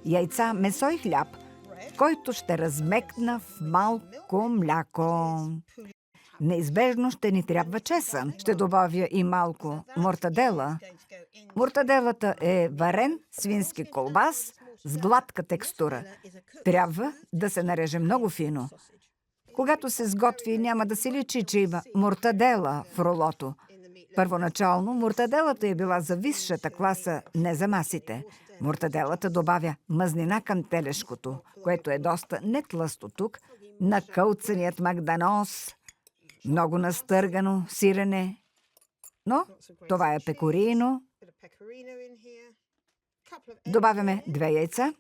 яйца, месо и хляб, който ще размекна в малко мляко. Неизбежно ще ни трябва чесън. Ще добавя и малко мортадела. Мортаделата е варен свински колбас с гладка текстура. Трябва да се нареже много фино. Когато се сготви, няма да се личи, че има мортадела в рулото. Първоначално мортаделата е била за висшата класа, не за масите. Мортаделата добавя мазнина към телешкото, което е доста нетлъсто тук, накълцаният магданоз, много настъргано сирене. Но това е пекорино. Добавяме 2 яйца.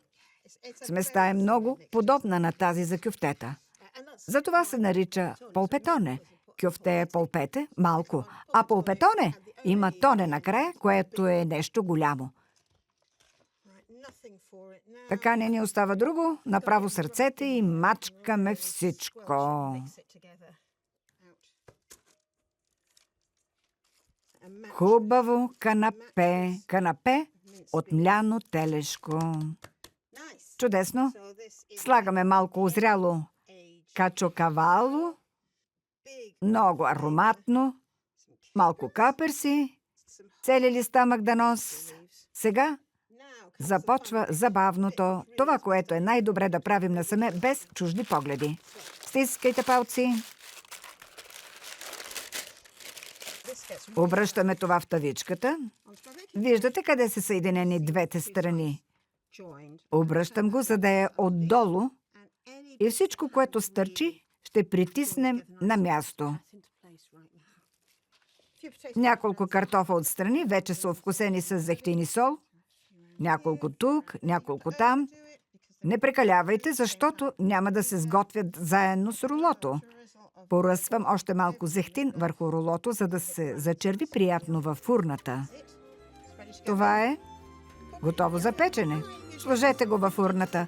Сместа е много подобна на тази за кюфтета. Затова се нарича полпетоне. Кюфте е полпете, малко, а полпетоне има тоне накрая, което е нещо голямо. Така не ни остава друго, направо с ръцете и мачкаме всичко. Хубаво канапе. Канапе от мляно телешко. Чудесно. Слагаме малко озряло качокавало, много ароматно, малко каперси, цели листа магданоз. Сега започва забавното, това, което е най-добре да правим насаме, без чужди погледи. Стискайте палци. Обръщаме това в тавичката. Виждате къде са съединени двете страни. Обръщам го, за да е отдолу и всичко, което стърчи, ще притиснем на място. Няколко картофа отстрани вече са овкусени с зехтин и сол. Няколко тук, няколко там. Не прекалявайте, защото няма да се сготвят заедно с рулото. Поръсвам още малко зехтин върху рулото, за да се зачерви приятно във фурната. Това е готово за печене. Сложете го във фурната.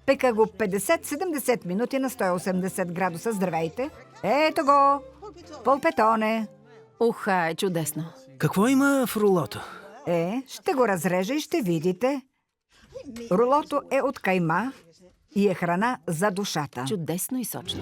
Пека го 50-70 минути на 180 градуса. Здравейте! Ето го! Полпетоне! Уха, е чудесно. Какво има в рулото? Ще го разрежа и ще видите. Рулото е от кайма и е храна за душата. Чудесно и сочно.